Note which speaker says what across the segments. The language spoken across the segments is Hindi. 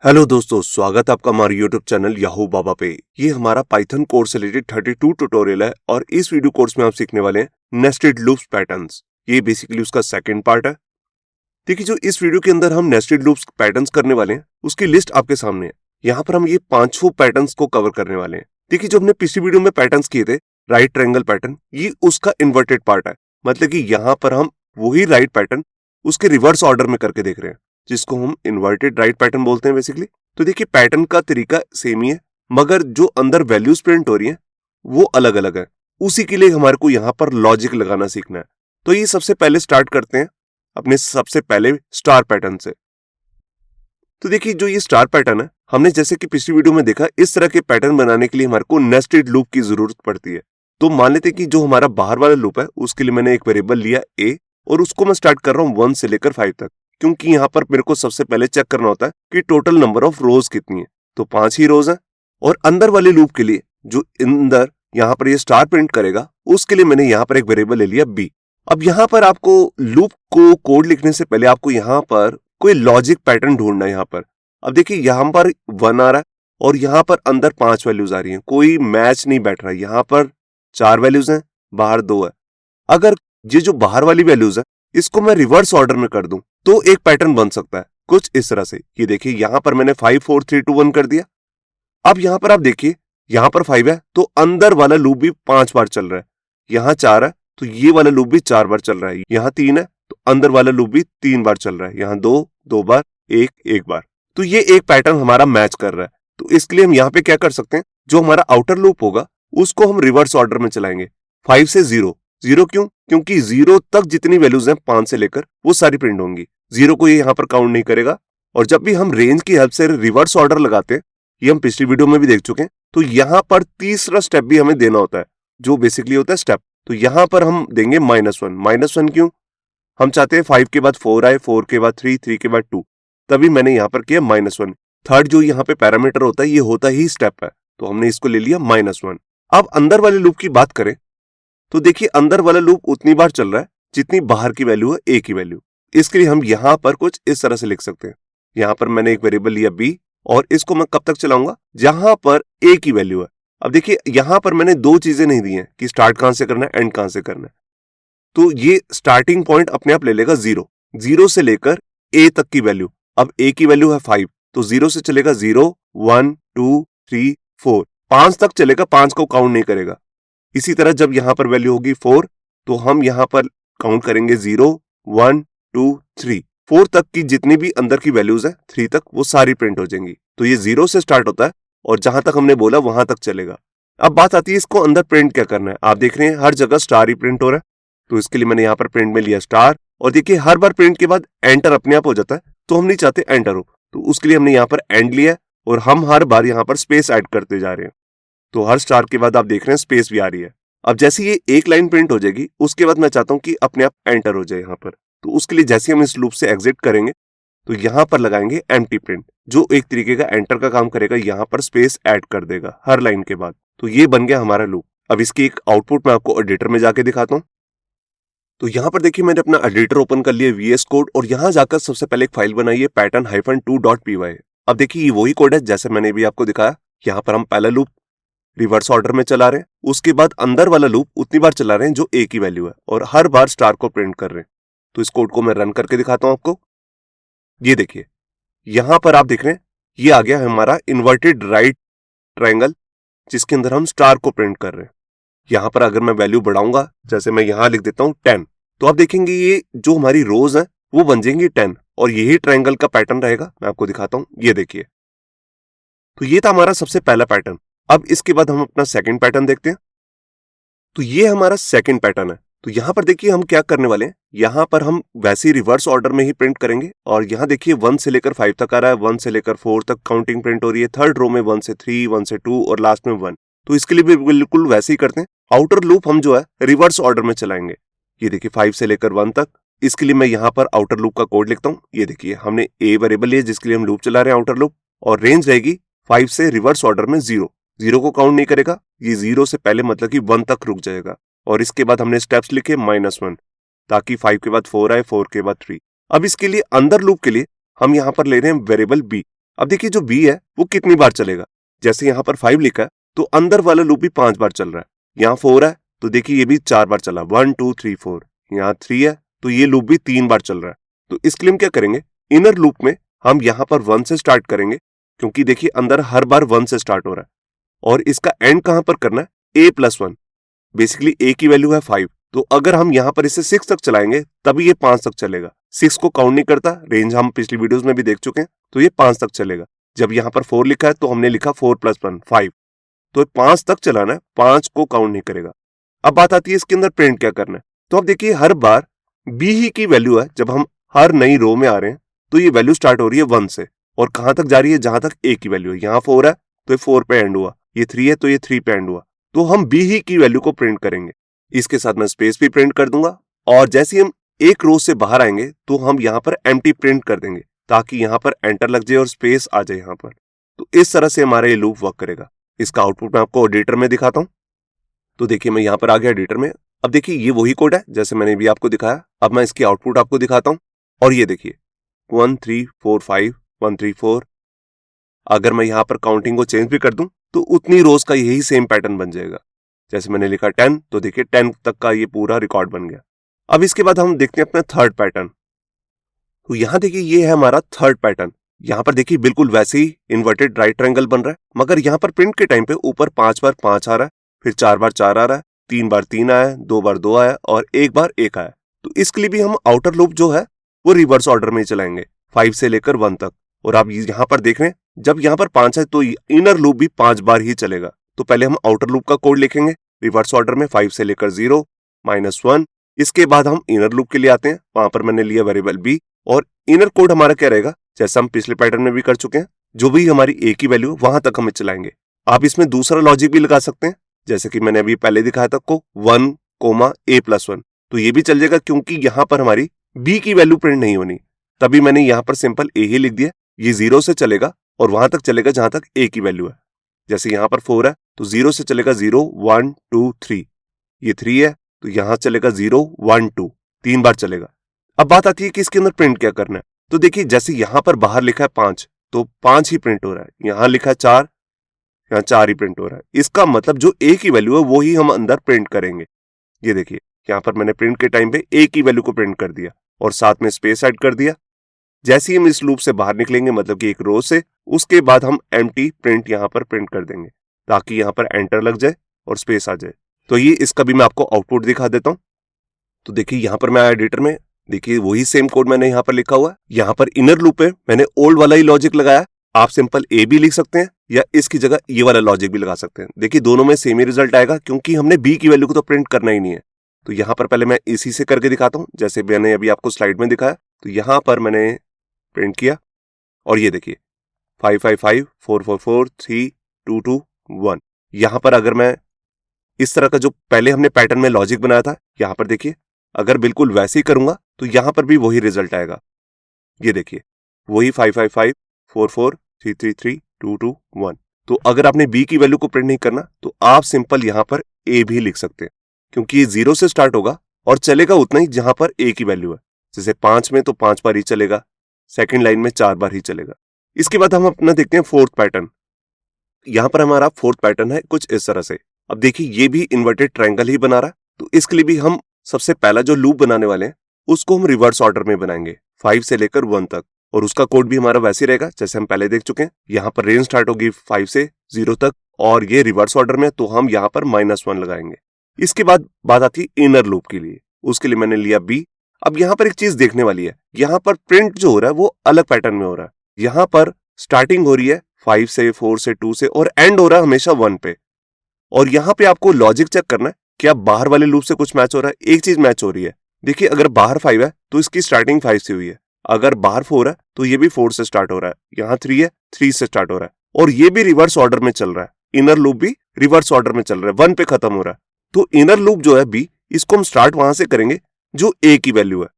Speaker 1: हेलो दोस्तों, स्वागत है आपका हमारे यूट्यूब चैनल याहू बाबा पे। ये हमारा पाइथन कोर्स से रिलेटेड 32 ट्यूटोरियल है और इस वीडियो कोर्स में आप सीखने वाले हैं नेस्टेड लूप्स पैटर्न्स। ये बेसिकली उसका सेकंड पार्ट है। देखिए, जो इस वीडियो के अंदर हम नेस्टेड लूप्स पैटर्न्स करने वाले हैं उसकी लिस्ट आपके सामने है। यहाँ पर हम ये 5 पैटर्न्स को कवर करने वाले हैं। देखिए, जो हमने पिछली वीडियो में पैटर्न्स किए थे, राइट ट्रायंगल पैटर्न, ये उसका इन्वर्टेड पार्ट है। मतलब कि यहाँ पर हम वही राइट पैटर्न उसके रिवर्स ऑर्डर में करके देख रहे हैं, जिसको हम इन्वर्टेड राइट पैटर्न बोलते हैं बेसिकली। तो देखिए, पैटर्न का तरीका सेम ही है, मगर जो अंदर वैल्यूज प्रिंट हो रही है वो अलग अलग है। उसी के लिए हमारे को यहाँ पर लॉजिक लगाना सीखना है। तो ये सबसे पहले स्टार्ट करते हैं अपने सबसे पहले स्टार पैटर्न से। तो देखिए, जो ये स्टार पैटर्न है, हमने जैसे कि पिछली वीडियो में देखा, इस तरह के पैटर्न बनाने के लिए हमारे को नेस्टेड लूप की जरूरत पड़ती है। तो मान लेते हैं कि जो हमारा बाहर वाला लूप है उसके लिए मैंने एक वेरिएबल लिया a और उसको मैं स्टार्ट कर रहा हूँ 1 से लेकर 5 तक, क्योंकि यहाँ पर मेरे को सबसे पहले चेक करना होता है कि टोटल नंबर ऑफ रोज कितनी है। तो 5 ही रोज है। और अंदर वाले लूप के लिए जो अंदर यहाँ पर ये स्टार प्रिंट करेगा, उसके लिए मैंने यहाँ पर एक वेरिएबल ले लिया b। अब यहाँ पर आपको लूप को कोड लिखने से पहले आपको यहाँ पर कोई लॉजिक पैटर्न ढूंढना है। यहाँ पर अब देखिए, यहाँ पर 1 आ रहा है और यहाँ पर अंदर 5 वैल्यूज आ रही हैं, कोई मैच नहीं बैठ रहा है। यहाँ पर 4 वैल्यूज हैं, बाहर 2 है। अगर ये जो बाहर वाली वैल्यूज है इसको मैं रिवर्स ऑर्डर में कर दूं तो एक पैटर्न बन सकता है कुछ इस तरह से। ये देखिए, यहाँ पर मैंने 5 4 3 2 1 कर दिया। अब यहाँ पर आप देखिए, यहाँ पर 5 है तो अंदर वाला लूप भी 5 बार चल रहा है। यहाँ 4 है तो ये वाला लूप भी 4 बार चल रहा है। यहाँ 3 है तो अंदर वाला लूप भी 3 बार चल रहा है। यहाँ 2 बार, 1 बार। तो ये एक पैटर्न हमारा मैच कर रहा है। तो इसके लिए हम यहाँ पे क्या कर सकते हैं, जो हमारा आउटर लूप होगा उसको हम रिवर्स ऑर्डर में चलाएंगे। 5 से 0 क्यों? क्योंकि 0 तक जितनी वैल्यूज हैं 5 से लेकर वो सारी प्रिंट होंगी। 0 को ये यहाँ पर काउंट नहीं करेगा। और जब भी हम रेंज की हेल्प से रिवर्स ऑर्डर लगाते हैं, ये हम पिछली वीडियो में भी देख चुके हैं, तो यहाँ पर तीसरा स्टेप भी हमें देना होता है, जो बेसिकली होता है स्टेप। तो यहाँ पर हम देंगे -1 क्यों? हम चाहते हैं 5 के बाद 4 आए, 4 के बाद 3, 3 के बाद 2, तभी मैंने यहाँ पर किया -1। थर्ड जो यहाँ पे पैरामीटर होता है ये होता ही स्टेप है, तो हमने इसको ले लिया -1। अब अंदर वाले लूप की बात करें तो देखिए, अंदर वाला लूप उतनी बार चल रहा है जितनी बाहर की वैल्यू है a की वैल्यू। इसके लिए हम यहाँ पर कुछ इस तरह से लिख सकते हैं। यहाँ पर मैंने एक वेरिएबल लिया b और इसको मैं कब तक चलाऊंगा, जहां पर a की वैल्यू है। अब देखिए, यहाँ पर मैंने 2 चीजें नहीं दी हैं कि स्टार्ट कहां से करना है, एंड कहां से करना है। तो ये स्टार्टिंग पॉइंट अपने आप ले लेगा 0 से लेकर a तक की वैल्यू। अब a की वैल्यू है 5, तो 0 से चलेगा 0 1 2 3 4, 5 तक चलेगा, 5 को काउंट नहीं करेगा। इसी तरह जब यहाँ पर वैल्यू होगी 4 तो हम यहाँ पर काउंट करेंगे 0 1 2 3, 4 तक की जितनी भी अंदर की वैल्यूज है 3 तक वो सारी प्रिंट हो जाएंगी। तो ये 0 से स्टार्ट होता है और जहां तक हमने बोला वहां तक चलेगा। अब बात आती है इसको अंदर प्रिंट क्या करना है। आप देख रहे हैं हर जगह स्टार ही प्रिंट हो रहा है, तो इसके लिए मैंने यहाँ पर प्रिंट में लिया स्टार। और देखिए, हर बार प्रिंट के बाद एंटर अपने आप हो जाता है, तो हम नहीं चाहते एंटर हो, तो उसके लिए हमने यहाँ पर एंड लिया और हम हर बार यहाँ पर स्पेस ऐड करते जा रहे हैं। तो हर स्टार के बाद आप देख रहे हैं स्पेस भी आ रही है। अब जैसे ये एक लाइन प्रिंट हो जाएगी, उसके बाद मैं चाहता हूं कि अपने आप एंटर हो जाए यहाँ पर। तो उसके लिए जैसे हम इस लूप से एग्जिट करेंगे तो यहाँ पर लगाएंगे एम्प्टी प्रिंट, जो एक तरीके का एंटर का काम करेगा, यहाँ पर स्पेस ऐड कर देगा हर लाइन के बाद। तो ये बन गया हमारा लूप। अब इसकी एक आउटपुट मैं आपको एडिटर में जाके दिखाता हूँ। तो यहाँ पर देखिए, मैंने अपना एडिटर ओपन कर लिया VS कोड और यहाँ जाकर सबसे पहले एक फाइल बनाई है pattern-2.py। अब देखिए, ये वही कोड है जैसे मैंने भी आपको दिखाया। यहाँ पर हम पहला लूप रिवर्स ऑर्डर में चला रहे हैं, उसके बाद अंदर वाला लूप उतनी बार चला रहे हैं जो a की वैल्यू है और हर बार स्टार को प्रिंट कर रहे हैं। तो इस कोड को मैं रन करके दिखाता हूं आपको। ये देखिए, यहां पर आप देख रहे हैं ये आ गया हमारा इन्वर्टेड राइट ट्रायंगल, जिसके अंदर हम स्टार को प्रिंट कर रहे हैं। यहां पर अगर मैं वैल्यू बढ़ाऊंगा, जैसे मैं यहां लिख देता हूं 10, तो आप देखेंगे ये जो हमारी रोज है वो बन जाएंगी 10 और यही ट्रायंगल का पैटर्न रहेगा। मैं आपको दिखाता हूं, ये देखिए। तो ये था हमारा सबसे पहला पैटर्न। अब इसके बाद हम अपना सेकंड पैटर्न देखते हैं। तो ये हमारा सेकंड पैटर्न है। तो यहां पर देखिए, हम क्या करने वाले हैं, यहां पर हम वैसे ही रिवर्स ऑर्डर में ही प्रिंट करेंगे। और यहां देखिए 1 से लेकर 5 तक आ रहा है, 1 से लेकर 4 तक काउंटिंग प्रिंट हो रही है। थर्ड रो में 1 से 3, 1 से 2 और लास्ट में 1। तो इसके लिए भी बिल्कुल वैसे ही करते हैं। आउटर लूप हम जो है रिवर्स ऑर्डर में चलाएंगे। ये देखिए 5 से लेकर 1 तक। इसके लिए मैं यहाँ पर आउटर लूप का कोड लिखता हूँ। ये देखिए, हमने a वेरिएबल लिया जिसके लिए हम लूप चला रहे हैं आउटर लूप, और रेंज रहेगी 5 से रिवर्स ऑर्डर में 0 को काउंट नहीं करेगा। ये 0 से पहले मतलब कि 1 तक रुक जाएगा। और इसके बाद हमने स्टेप्स लिखे -1, ताकि 5 के बाद 4 आए, 4 के बाद 3। अब इसके लिए अंदर लूप के लिए हम यहाँ पर ले रहे हैं वेरिएबल b। अब देखिए जो बी है वो कितनी बार चलेगा, जैसे यहाँ पर 5 लिखा है तो अंदर वाला लूप भी 5 बार चल रहा है। यहाँ 4 है तो देखिए ये भी 4 बार चला, 1 2 3 4। यहाँ 3 है तो ये लूप भी 3 बार चल रहा है। तो इसके लिए हम क्या करेंगे, इनर लूप में हम यहाँ पर 1 से स्टार्ट करेंगे, क्योंकि देखिए अंदर हर बार 1 से स्टार्ट हो रहा है, और इसका एंड कहां पर करना है, a+1। बेसिकली a की वैल्यू है 5, तो अगर हम यहाँ पर इसे 6 तक चलाएंगे तभी ये 5 तक चलेगा। 6 को काउंट नहीं करता, रेंज हम पिछली वीडियोस में भी देख चुके हैं, तो ये 5 तक चलेगा। जब यहाँ पर 4 लिखा है तो हमने लिखा 4 + 1 5, तो 5 तक चलाना है, 5 को काउंट नहीं करेगा। अब बात आती है इसके अंदर प्रिंट क्या करना है। तो अब देखिए हर बार बी ही की वैल्यू है, जब हम हर नई रो में आ रहे हैं तो ये वैल्यू स्टार्ट हो रही है 1 से और कहां तक जा रही है, जहां तक ए की वैल्यू है। यहाँ 4 है तो ये 4 पे एंड हुआ, ये 3 है तो ये 3 पे एंड हुआ, तो हम बी ही की वैल्यू को प्रिंट करेंगे। इसके साथ मैं स्पेस भी प्रिंट कर दूंगा, और जैसे ही हम एक रो से बाहर आएंगे तो हम यहाँ पर एम्प्टी प्रिंट कर देंगे, ताकि यहाँ पर एंटर लग जाए और स्पेस आ जाए यहाँ पर। तो इस तरह से हमारा ये लूप वर्क करेगा। इसका आउटपुट मैं आपको एडिटर में दिखाता हूँ। तो देखिए मैं यहाँ पर आ गया एडिटर में। अब देखिए ये वही कोड है जैसे मैंने भी आपको दिखाया। अब मैं इसकी आउटपुट आपको दिखाता हूँ, और ये देखिए 1 3 4 5 1 3 4। अगर मैं यहाँ पर काउंटिंग को चेंज भी कर दूं तो उतनी रोज का यही सेम पैटर्न बन जाएगा। जैसे मैंने लिखा 10, तो देखिए 10 तक का ये पूरा रिकॉर्ड बन गया। अब इसके बाद हम देखते हैं अपना थर्ड पैटर्न। तो यहाँ देखिए ये है हमारा थर्ड पैटर्न। यहाँ पर देखिए बिल्कुल वैसे ही इन्वर्टेड राइट ट्रायंगल बन रहा है, मगर यहाँ पर प्रिंट के टाइम पे ऊपर 5 बार 5 आ रहा है, फिर 4 बार 4 आ रहा है, 3 बार 3 आया है, 2 बार 2 आया और 1 बार 1 आया। तो इसके लिए भी हम आउटर लूप जो है वो रिवर्स ऑर्डर में चलाएंगे, 5 से लेकर 1 तक। और आप यहाँ पर देख रहे हैं जब यहाँ पर 5 है तो इनर लूप भी 5 बार ही चलेगा। तो पहले हम आउटर लूप का कोड लिखेंगे रिवर्स ऑर्डर में, 5 से लेकर 0 -1। इसके बाद हम इनर लूप के लिए आते हैं, वहां पर मैंने लिया वेरिएबल बी, और इनर कोड हमारा क्या रहेगा, जैसा हम पिछले पैटर्न में भी कर चुके हैं, जो भी हमारी ए की वैल्यू वहां तक हम चलाएंगे। आप इसमें दूसरा लॉजिक भी लगा सकते हैं, जैसे कि मैंने अभी पहले दिखाया था आपको 1, a+1, तो ये भी चल जाएगा, क्योंकि यहाँ पर हमारी बी की वैल्यू प्रिंट नहीं होनी, तभी मैंने यहाँ पर सिंपल ए ही लिख दिया। ये 0 से चलेगा और वहां तक चलेगा जहां तक ए की वैल्यू है। जैसे यहाँ पर 4 है तो 0 से चलेगा 0 1 2 3, ये 3 है तो यहां चलेगा 0 1 2, 3 बार चलेगा। अब बात आती है कि इसके अंदर प्रिंट क्या करना है। तो देखिए जैसे यहाँ पर बाहर लिखा है 5, तो 5 ही प्रिंट हो रहा है, यहाँ लिखा है 4, यहाँ 4 ही प्रिंट हो रहा है। इसका मतलब जो ए की वैल्यू है वो ही हम अंदर प्रिंट करेंगे। ये देखिए यहाँ पर मैंने प्रिंट के टाइम पे ए की वैल्यू को प्रिंट कर दिया और साथ में स्पेस ऐड कर दिया। जैसे ही हम इस लूप से बाहर निकलेंगे, मतलब कि एक रो से, उसके बाद हम एम्प्टी प्रिंट यहाँ पर प्रिंट कर देंगे, ताकि यहाँ पर एंटर लग जाए और स्पेस आ जाए। तो ये इसका भी मैं आपको आउटपुट दिखा देता हूँ। तो देखिए यहाँ पर मैं एडिटर में, देखिए वही सेम कोड मैंने यहाँ पर लिखा हुआ है। यहाँ पर इनर लूप पे मैंने ओल्ड वाला ही लॉजिक लगाया। आप सिंपल ए भी लिख सकते हैं या इसकी जगह ये वाला लॉजिक भी लगा सकते हैं। देखिए दोनों में सेम ही रिजल्ट आएगा, क्योंकि हमने बी की वैल्यू को तो प्रिंट करना ही नहीं है। तो यहाँ पर पहले मैं इसी से करके दिखाता हूँ, जैसे मैंने अभी आपको स्लाइड में दिखाया। तो यहाँ पर मैंने प्रिंट किया और ये देखिए 5 5 5 4 4 4 3 2 2 1। यहाँ पर अगर मैं इस तरह का जो पहले हमने पैटर्न में लॉजिक बनाया था, यहाँ पर देखिए अगर बिल्कुल वैसे ही करूंगा तो यहाँ पर भी वही रिजल्ट आएगा। ये देखिए वही 5 5 5 4 4 3 3 3 2 2 1। तो अगर आपने बी की वैल्यू को प्रिंट नहीं करना तो आप सिंपल यहाँ पर ए भी लिख सकते हैं, क्योंकि ये 0 से स्टार्ट होगा और चलेगा उतना ही जहां पर ए की वैल्यू है। जैसे 5 में तो 5 बार ही चलेगा, सेकंड लाइन में 4 बार ही चलेगा। इसके बाद हम अपना देखते हैं फोर्थ पैटर्न। यहाँ पर हमारा फोर्थ पैटर्न है कुछ इस तरह से। अब देखिए ये भी इन्वर्टेड ट्रायंगल ही बना रहा है, तो इसके लिए भी हम सबसे पहला जो लूप बनाने वाले हैं उसको हम रिवर्स ऑर्डर में बनाएंगे, 5 से लेकर 1 तक, और उसका कोड भी हमारा वैसे ही रहेगा जैसे हम पहले देख चुके हैं। यहाँ पर रेंज स्टार्ट होगी 5 से 0 तक, और ये रिवर्स ऑर्डर में, तो हम यहाँ पर -1 लगाएंगे। इसके बाद बात आती है इनर लूप के लिए, उसके लिए मैंने लिया बी। अब यहाँ पर एक चीज देखने वाली है, यहाँ पर प्रिंट जो हो रहा है वो अलग पैटर्न में हो रहा है। यहाँ पर स्टार्टिंग हो रही है 5 से 4 से 2 से, और एंड हो रहा है हमेशा 1 पे। और यहाँ पे आपको लॉजिक चेक करना है कि आप बाहर वाले लूप से कुछ मैच हो रहा है। एक चीज मैच हो रही है, देखिए अगर बाहर 5 है तो इसकी स्टार्टिंग 5 से हुई है, अगर बाहर 4 है तो ये भी 4 से स्टार्ट हो रहा है, यहाँ 3 है 3 से स्टार्ट हो रहा है, और ये भी रिवर्स ऑर्डर में चल रहा है। इनर लूप भी रिवर्स ऑर्डर में चल रहा है, 1 पे खत्म हो रहा है। तो इनर लूप जो है बी, इसको हम स्टार्ट वहां से करेंगे जो ए की वैल्यू है।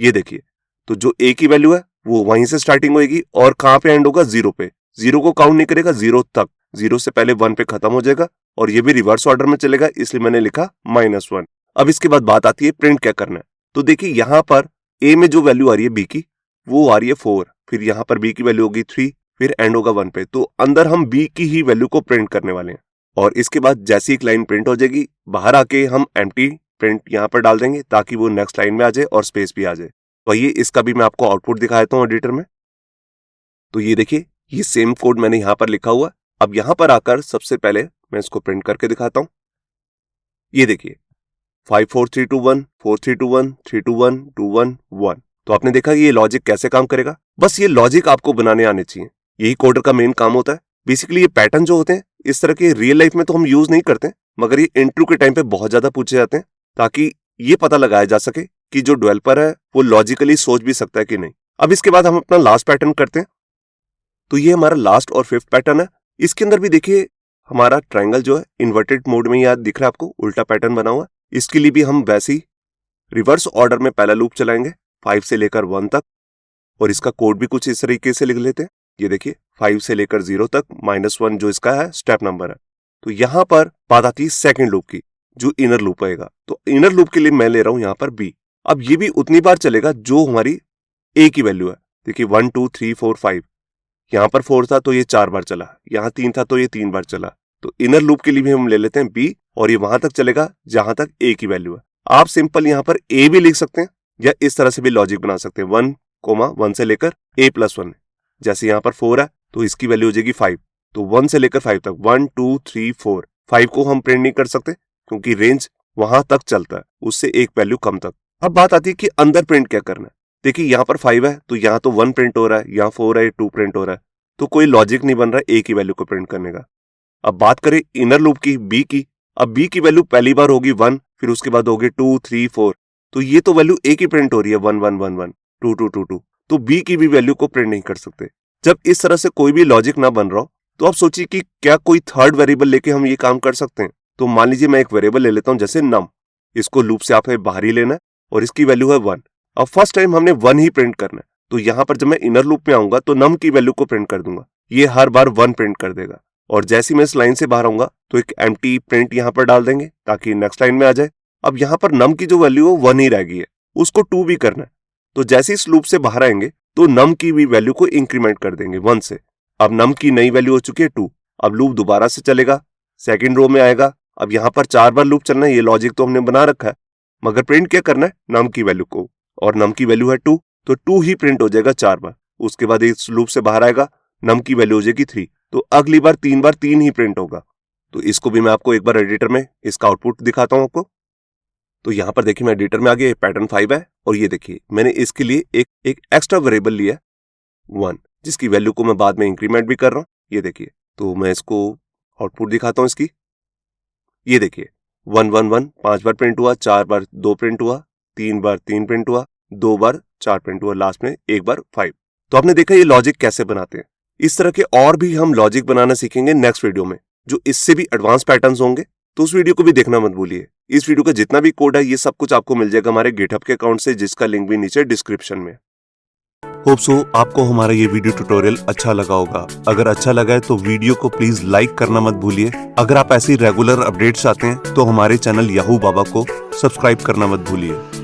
Speaker 1: ये देखिए, तो जो ए की वैल्यू है वो वहीं से स्टार्टिंग होगी और कहां पे एंड होगा, 0 पे। 0 को काउंट नहीं करेगा 0 तक, 0 से पहले 1 पे खत्म हो जाएगा, और ये भी रिवर्स ऑर्डर में चलेगा, इसलिए मैंने लिखा -1। अब इसके बाद बात आती है प्रिंट क्या करना है। तो देखिए यहाँ पर ए में जो वैल्यू आ रही है बी की, वो आ रही है 4, फिर यहाँ पर बी की वैल्यू होगी 3, फिर एंड होगा 1 पे, तो अंदर हम बी की ही वैल्यू को प्रिंट करने वाले हैं। और इसके बाद जैसी एक लाइन प्रिंट हो जाएगी, बाहर आके हम एम्प्टी प्रिंट यहाँ पर डाल देंगे ताकि वो नेक्स्ट लाइन में आ जाए और स्पेस भी आ जाए। तो आइए इसका भी मैं आपको आउटपुट दिखा देता हूँ एडिटर में। तो ये देखिए, ये सेम कोड मैंने यहाँ पर लिखा हुआ। अब यहाँ पर आकर सबसे पहले मैं इसको प्रिंट करके दिखाता हूँ। ये देखिए 5 4 3 2 1 4 3 2 1 3 2 1 2 1 1। तो आपने देखा ये लॉजिक कैसे काम करेगा। बस ये लॉजिक आपको बनाने आने चाहिए, यही कोडर का मेन काम होता है। बेसिकली ये पैटर्न जो होते हैं इस तरह के रियल लाइफ में तो हम यूज नहीं करते, मगर ये इंटरव्यू के टाइम पे बहुत ज्यादा पूछे जाते हैं ताकि ये पता लगाया जा सके कि जो डेवलपर है वो लॉजिकली सोच भी सकता है कि नहीं। अब इसके बाद हम अपना लास्ट पैटर्न करते हैं। तो ये हमारा लास्ट और 5th पैटर्न है। इसके अंदर भी देखिए हमारा ट्रायंगल जो है इन्वर्टेड मोड में याद दिख रहा है आपको, उल्टा पैटर्न बना हुआ। इसके लिए भी हम वैसे ही रिवर्स ऑर्डर में पहला लूप चलाएंगे 5 से लेकर 1 तक, और इसका कोड भी कुछ इस तरीके से लिख लेते हैं। ये देखिए 5 से लेकर 0 तक, -1 जो इसका है स्टेप नंबर है। तो यहाँ पर बात आती है सेकेंड लूप की, जो इनर लूप आएगा। तो इनर लूप के लिए मैं ले रहा हूं यहाँ पर बी। अब ये भी उतनी बार चलेगा जो हमारी ए की वैल्यू है। देखिए 1 2 3 4 5, यहाँ पर 4 था तो ये 4 बार चला, यहाँ 3 था तो ये 3 बार चला। तो इनर लूप के लिए भी हम ले लेते हैं बी, और ये वहां तक चलेगा जहां तक ए की वैल्यू है। आप सिंपल यहाँ पर ए भी लिख सकते हैं या इस तरह से भी लॉजिक बना सकते हैं, 1 से लेकर a+1। जैसे यहाँ पर 4 है तो इसकी वैल्यू हो जाएगी 5, तो 1 से लेकर 5 तक 1 2 3 4। 5 को हम प्रिंट नहीं कर सकते क्योंकि रेंज वहां तक चलता है, उससे एक वैल्यू कम तक। अब बात आती है कि अंदर प्रिंट क्या करना है। देखिए यहाँ पर 5 है तो यहाँ तो 1 प्रिंट हो रहा है, यहाँ 4 है 2 प्रिंट हो रहा है, तो कोई लॉजिक नहीं बन रहा है ए की वैल्यू को प्रिंट करने का। अब बात करें इनर लूप की बी की। अब बी की वैल्यू पहली बार होगी 1, फिर उसके बाद होगी 2 3 4, तो ये तो वैल्यू ए की प्रिंट हो रही है 1 1 1 1 2 2 2 2, तो बी की भी वैल्यू को प्रिंट नहीं कर सकते। जब इस तरह से कोई भी लॉजिक ना बन रहा हो तो आप सोचिए कि क्या कोई थर्ड वेरिएबल लेके हम ये काम कर सकते हैं। तो मान लीजिए मैं एक वेरिएबल ले लेता हूं जैसे नम, इसको लूप से आपने बाहर ही लेना है और इसकी वैल्यू है 1। अब फर्स्ट टाइम हमने 1 ही प्रिंट करना है, तो यहाँ पर जब मैं इनर लूप में आऊंगा तो नम की वैल्यू को प्रिंट कर दूंगा, ये हर बार 1 प्रिंट कर देगा। और जैसे मैं इस लाइन से बाहर आऊंगा तो एक एम्प्टी प्रिंट यहाँ पर डाल देंगे ताकि नेक्स्ट लाइन में आ जाए। अब यहाँ पर नम की जो वैल्यू है 1 ही रह गई है, उसको 2 भी करना है। तो जैसे इस लूप से बाहर आएंगे तो नम की भी वैल्यू को इंक्रीमेंट कर देंगे 1 से। अब नम की नई वैल्यू हो चुकी है 2। अब लूप दोबारा से चलेगा, सेकंड रो में आएगा। अब यहाँ पर 4 बार लूप चलना है, ये लॉजिक तो हमने बना रखा है, मगर प्रिंट क्या करना है नम की वैल्यू को, और नम की वैल्यू है 2, तो 2 ही प्रिंट हो जाएगा 4 बार। उसके बाद इस लूप से बाहर आएगा, नम की वैल्यू हो जाएगी 3, तो अगली बार 3 ही प्रिंट होगा। तो इसको भी मैं आपको एक बार एडिटर में इसका आउटपुट दिखाता हूं आपको। तो यहाँ पर देखिए मैं एडिटर में आ गया, पैटर्न 5 है, और ये देखिए मैंने इसके लिए एक एक्स्ट्रा वेरिएबल लिया 1, जिसकी वैल्यू को मैं बाद में इंक्रीमेंट भी कर रहा हूँ। ये देखिए, तो मैं इसको आउटपुट दिखाता हूँ इसकी। ये देखिए 1 1 1 5 बार प्रिंट हुआ, 4 बार 2 प्रिंट हुआ, 3 बार 3 प्रिंट हुआ, 2 बार 4 प्रिंट हुआ, लास्ट में 1 बार 5। तो आपने देखा ये लॉजिक कैसे बनाते हैं। इस तरह के और भी हम लॉजिक बनाना सीखेंगे नेक्स्ट वीडियो में, जो इससे भी एडवांस पैटर्न्स होंगे, तो उस वीडियो को भी देखना मत भूलिए। इस वीडियो का जितना भी कोड है ये सब कुछ आपको मिल जाएगा हमारे गिटहब के अकाउंट से, जिसका लिंक भी नीचे डिस्क्रिप्शन में। होप सो आपको हमारा ये वीडियो ट्यूटोरियल अच्छा लगा होगा। अगर अच्छा लगा है तो वीडियो को प्लीज लाइक करना मत भूलिए। अगर आप ऐसी रेगुलर अपडेट्स चाहते हैं तो हमारे चैनल याहू बाबा को सब्सक्राइब करना मत भूलिए।